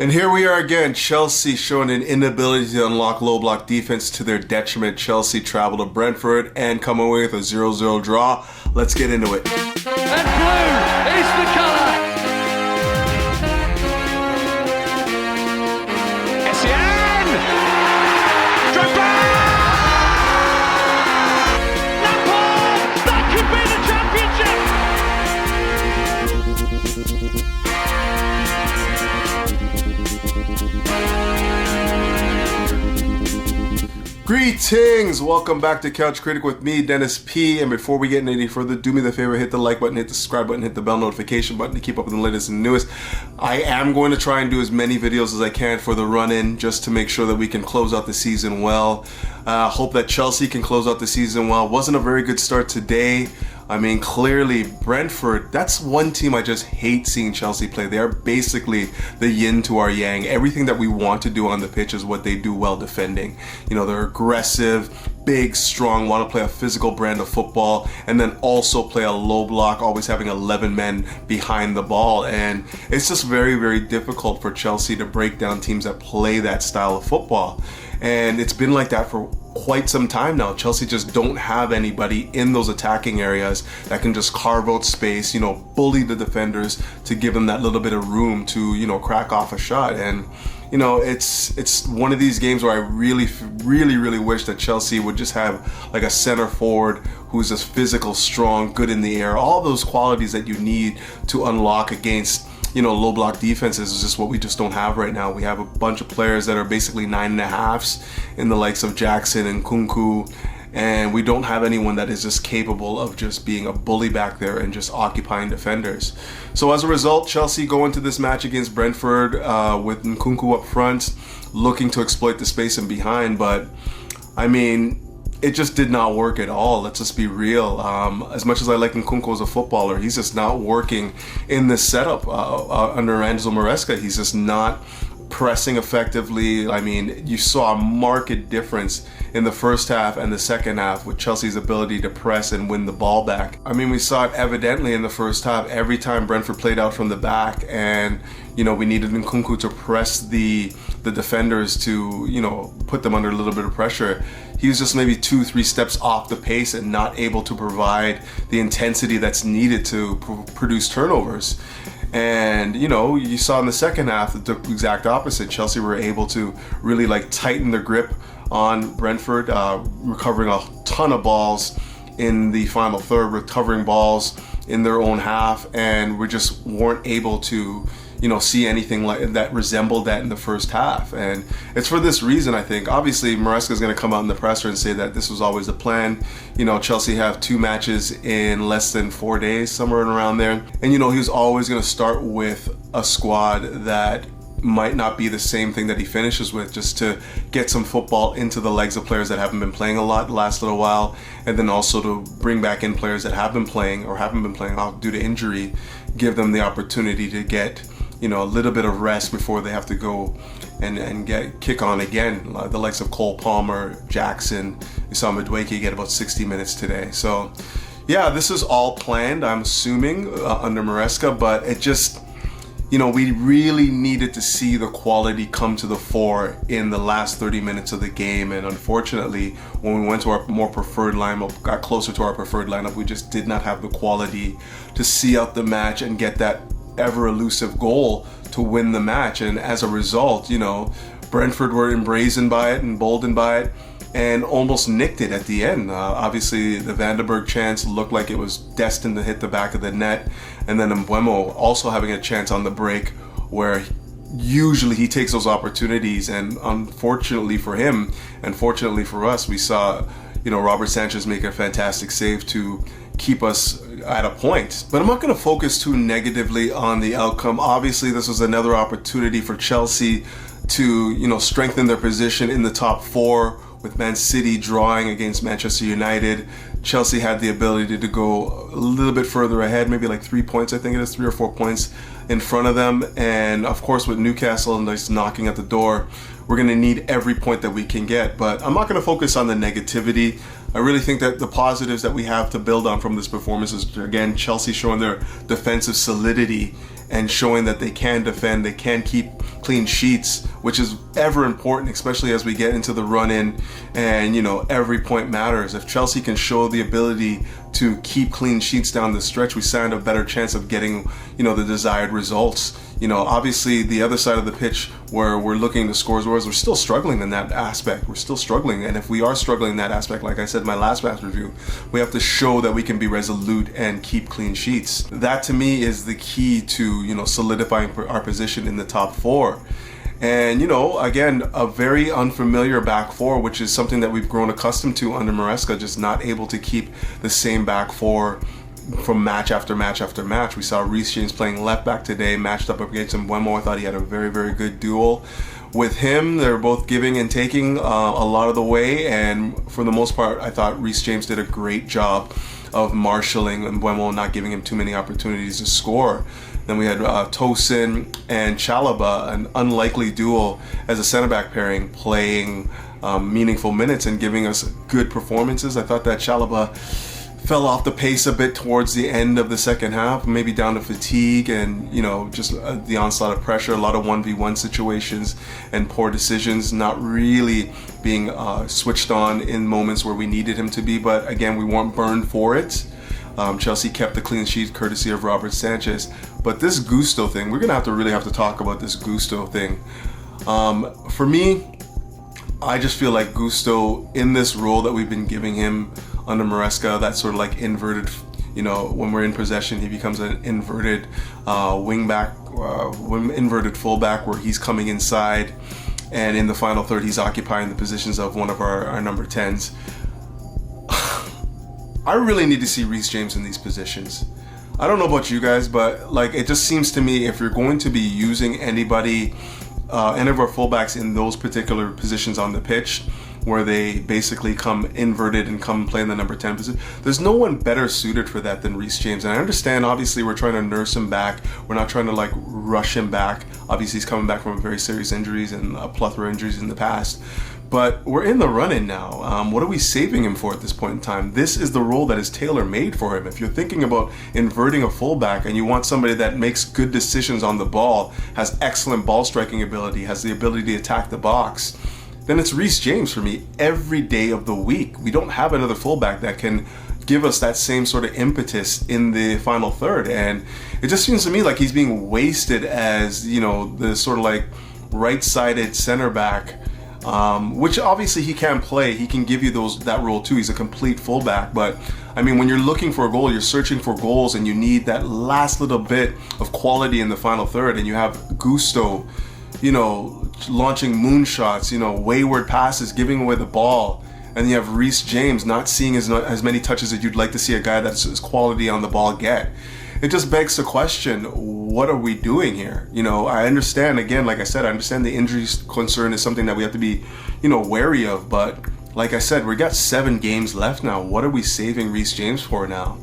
And here we are again, Chelsea showing an inability to unlock low block defense to their detriment. Chelsea travel to Brentford and come away with a 0-0 draw. Let's get into it. And blue is the colour. Essien! Drogba! Lampard! That could be the championship! Greetings! Welcome back to Couch Critic with me, Dennis P. And before we get any further, do me the favor, hit the like button, hit the subscribe button, hit the bell notification button to keep up with the latest and newest. I am going to try and do as many videos as I can for the run-in, just to make sure that we can close out the season well. Hope that Chelsea can close out the season well. Wasn't a very good start today. I mean, clearly, Brentford, that's one team I just hate seeing Chelsea play. They are basically the yin to our yang. Everything that we want to do on the pitch is what they do well defending. You know, they're aggressive, big, strong, want to play a physical brand of football, and then also play a low block, always having 11 men behind the ball. And it's just very, very difficult for Chelsea to break down teams that play that style of football. And it's been like that for quite some time now. Chelsea just don't have anybody in those attacking areas that can just carve out space, you know, bully the defenders to give them that little bit of room to, you know, crack off a shot. And, you know, it's one of these games where I really wish that Chelsea would just have like a center forward who's just physical, strong, good in the air, all those qualities that you need to unlock against, you know, low block defenses is just what we just don't have right now. We have a bunch of players that are basically 9.5s in the likes of Jackson and Kunku, and we don't have anyone that is just capable of just being a bully back there and just occupying defenders. So as a result, Chelsea go into this match against Brentford with Nkunku up front, looking to exploit the space in behind, but I mean, it just did not work at all. Let's just be real. As much as I like Nkunku as a footballer, he's just not working in this setup under Enzo Maresca. He's just not pressing effectively. I mean, you saw a marked difference in the first half and the second half with Chelsea's ability to press and win the ball back. I mean, we saw it evidently in the first half every time Brentford played out from the back, and you know, we needed Nkunku to press the defenders to, you know, put them under a little bit of pressure. He was just maybe 2-3 steps off the pace and not able to provide the intensity that's needed to produce turnovers. And, you know, you saw in the second half the exact opposite. Chelsea were able to really like tighten their grip on Brentford, recovering a ton of balls in the final third, recovering balls in their own half, and we just weren't able to, you know, see anything like that resembled that in the first half. And it's for this reason, I think. Obviously, Maresca is going to come out in the presser and say that this was always the plan. You know, Chelsea have 2 matches in less than 4 days, somewhere around there. And, you know, he was always going to start with a squad that might not be the same thing that he finishes with, just to get some football into the legs of players that haven't been playing a lot the last little while, and then also to bring back in players that have been playing or haven't been playing due to injury, give them the opportunity to get, you know, a little bit of rest before they have to go and kick on again. The likes of Cole Palmer, Jackson, you saw Madueke get about 60 minutes today. So yeah, this is all planned, I'm assuming, under Maresca, but it just, you know, we really needed to see the quality come to the fore in the last 30 minutes of the game. And unfortunately, when we went to our more preferred lineup, got closer to our preferred lineup, we just did not have the quality to see out the match and get that ever elusive goal to win the match. And as a result, you know, Brentford were embrazened by it, emboldened by it, and almost nicked it at the end. Obviously, the Vandenberg chance looked like it was destined to hit the back of the net, and then Mbeumo also having a chance on the break where usually he takes those opportunities, and unfortunately for him, and fortunately for us, we saw, you know, Robert Sanchez make a fantastic save to keep us at a point. But I'm not going to focus too negatively on the outcome. Obviously, this was another opportunity for Chelsea to, you know, strengthen their position in the top 4, with Man City drawing against Manchester United. Chelsea had the ability to go a little bit further ahead, maybe like 3 points, I think it is, 3 or 4 points in front of them. And of course, with Newcastle and just knocking at the door, we're going to need every point that we can get. But I'm not going to focus on the negativity. I really think that the positives that we have to build on from this performance is, again, Chelsea showing their defensive solidity and showing that they can defend, they can keep clean sheets, which is ever important, especially as we get into the run-in and, every point matters. If Chelsea can show the ability to keep clean sheets down the stretch, we stand a better chance of getting, the desired results. Obviously the other side of the pitch where we're looking to score, whereas we're still struggling in that aspect. We're still struggling. And if we are struggling in that aspect, like I said in my last match review, we have to show that we can be resolute and keep clean sheets. That to me is the key to, solidifying our position in the top four. And, again, a very unfamiliar back four, which is something that we've grown accustomed to under Maresca, just not able to keep the same back four from match after match after match. We saw Reece James playing left back today, matched up against Mbeumo. I thought he had a very, very good duel with him. They're both giving and taking a lot of the way, and for the most part, I thought Reece James did a great job of marshalling Mbeumo, not giving him too many opportunities to score. Then we had Tosin and Chalobah, an unlikely duel as a center-back pairing, playing meaningful minutes and giving us good performances. I thought that Chalobah fell off the pace a bit towards the end of the second half, maybe down to fatigue and, just the onslaught of pressure, a lot of 1v1 situations and poor decisions, not really being switched on in moments where we needed him to be. But again, we weren't burned for it. Chelsea kept the clean sheet courtesy of Robert Sanchez. But this Gusto thing, we're going to really have to talk about this Gusto thing. For me, I just feel like Gusto, in this role that we've been giving him under Maresca, that sort of like inverted, when we're in possession, he becomes an inverted wingback, inverted fullback, where he's coming inside, and in the final third, he's occupying the positions of one of our number 10s. I really need to see Reece James in these positions. I don't know about you guys, but it just seems to me, if you're going to be using anybody, any of our fullbacks in those particular positions on the pitch, where they basically come inverted and come play in the number 10 position, there's no one better suited for that than Reece James. And I understand, obviously, we're trying to nurse him back. We're not trying to rush him back. Obviously, he's coming back from very serious injuries and a plethora of injuries in the past. But we're in the run-in now. What are we saving him for at this point in time? This is the role that is tailor-made for him. If you're thinking about inverting a fullback and you want somebody that makes good decisions on the ball, has excellent ball striking ability, has the ability to attack the box, then it's Reece James for me every day of the week. We don't have another fullback that can give us that same sort of impetus in the final third. And it just seems to me like he's being wasted as, the sort of right-sided center back, which obviously he can play. He can give you that role too. He's a complete fullback. But I mean, when you're looking for a goal, you're searching for goals, and you need that last little bit of quality in the final third, and you have Gusto, launching moonshots, wayward passes, giving away the ball, and you have Reece James not seeing as many touches as you'd like to see a guy that's his quality on the ball get. It just begs the question, what are we doing here? I understand, again, like I said, I understand the injury concern is something that we have to be, wary of, but like I said, we got 7 games left now. What are we saving Reece James for now?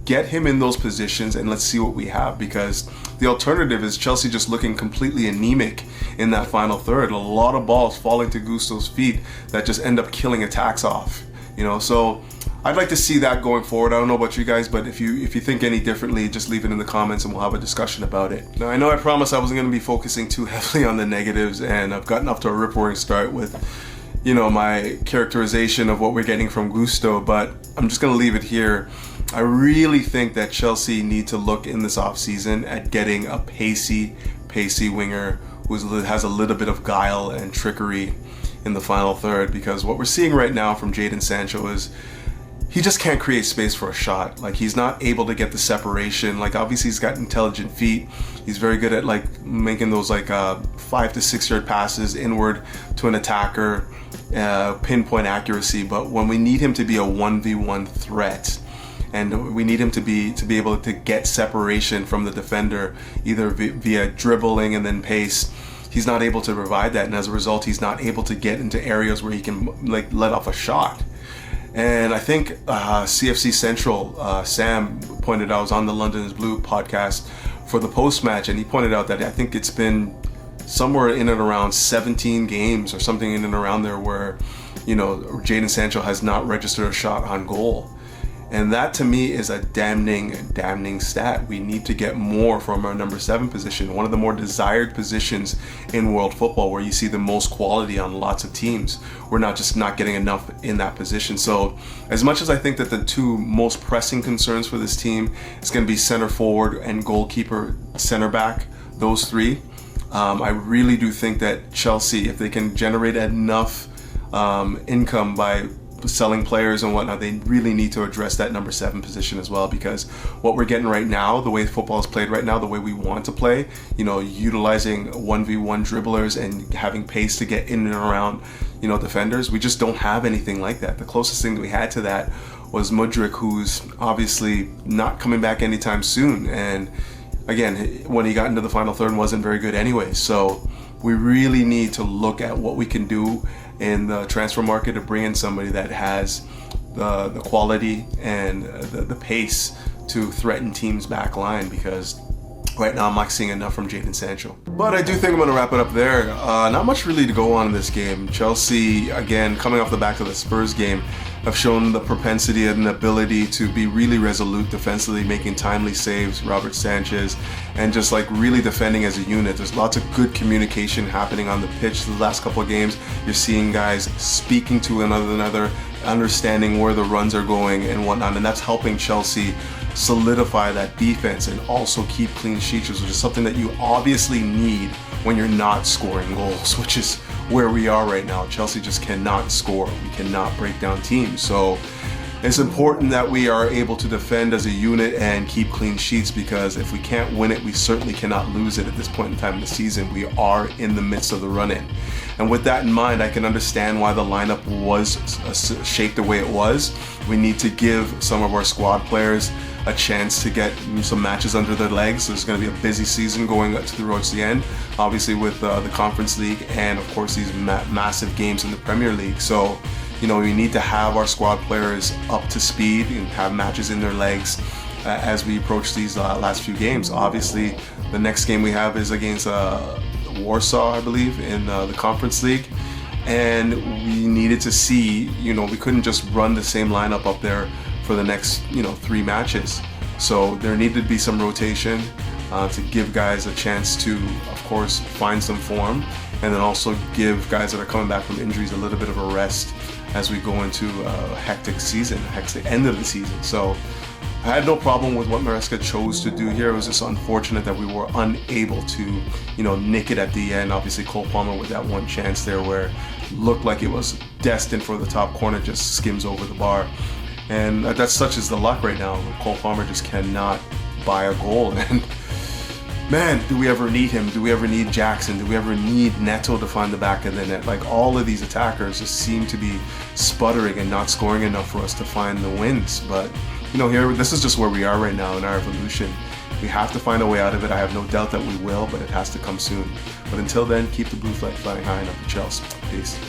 Get him in those positions and let's see what we have, because the alternative is Chelsea just looking completely anemic in that final third. A lot of balls falling to Gusto's feet that just end up killing attacks off. So I'd like to see that going forward. I don't know about you guys, but if you think any differently, just leave it in the comments and we'll have a discussion about it. Now, I know I promised I wasn't going to be focusing too heavily on the negatives, and I've gotten off to a rip-roaring start with my characterization of what we're getting from Gusto, but I'm just going to leave it here. I really think that Chelsea need to look in this offseason at getting a pacey winger who has a little bit of guile and trickery in the final third, because what we're seeing right now from Jadon Sancho is he just can't create space for a shot. He's not able to get the separation. Obviously he's got intelligent feet. He's very good at making those 5 to 6 yard passes inward to an attacker, pinpoint accuracy. But when we need him to be a 1v1 threat, and we need him to be able to get separation from the defender, either via dribbling and then pace, he's not able to provide that, and as a result, he's not able to get into areas where he can let off a shot. And I think CFC Central, Sam pointed out, I was on the London is Blue podcast for the post-match, and he pointed out that I think it's been somewhere in and around 17 games or something in and around there where, Jadon Sancho has not registered a shot on goal. And that to me is a damning stat. We need to get more from our number 7 position, one of the more desired positions in world football, where you see the most quality on lots of teams. We're not getting enough in that position. So as much as I think that the two most pressing concerns for this team is going to be center forward and goalkeeper, center back, those three, I really do think that Chelsea, if they can generate enough income by selling players and whatnot, they really need to address that number 7 position as well, because what we're getting right now, the way football is played right now, the way we want to play, utilizing 1v1 dribblers and having pace to get in and around, defenders, we just don't have anything like that. The closest thing that we had to that was Mudryk, who's obviously not coming back anytime soon, and again, when he got into the final third, wasn't very good anyway. So we really need to look at what we can do in the transfer market to bring in somebody that has the quality and the pace to threaten teams' back line, because right now I'm not seeing enough from Jadon Sancho. But I do think I'm going to wrap it up there. Not much really to go on in this game. Chelsea, again, coming off the back of the Spurs game, have shown the propensity and ability to be really resolute defensively, making timely saves, Robert Sanchez, and just like really defending as a unit. There's lots of good communication happening on the pitch. The last couple of games, you're seeing guys speaking to one another, understanding where the runs are going and whatnot, and that's helping Chelsea solidify that defense and also keep clean sheets, which is something that you obviously need when you're not scoring goals, which is where we are right now. Chelsea just cannot score. We cannot break down teams. So it's important that we are able to defend as a unit and keep clean sheets, because if we can't win it, we certainly cannot lose it at this point in time in the season. We are in the midst of the run-in. And with that in mind, I can understand why the lineup was shaped the way it was. We need to give some of our squad players a chance to get some matches under their legs. There's going to be a busy season going towards the end, obviously with the Conference League and of course these massive games in the Premier League. So, we need to have our squad players up to speed and have matches in their legs as we approach these last few games. Obviously, the next game we have is against Warsaw, I believe, in the Conference League. And we needed to see, we couldn't just run the same lineup up there for the next 3 matches. So there needed to be some rotation to give guys a chance to, of course, find some form, and then also give guys that are coming back from injuries a little bit of a rest as we go into a hectic end of the season. So I had no problem with what Maresca chose to do here. It was just unfortunate that we were unable to, nick it at the end. Obviously, Cole Palmer with that one chance there where it looked like it was destined for the top corner, just skims over the bar. And that's such is the luck right now. Cole Palmer just cannot buy a goal. And man, do we ever need him? Do we ever need Jackson? Do we ever need Neto to find the back of the net? Like, all of these attackers just seem to be sputtering and not scoring enough for us to find the wins. But, here, this is just where we are right now in our evolution. We have to find a way out of it. I have no doubt that we will, but it has to come soon. But until then, keep the blue flag flying high and up the Chelsea. Peace.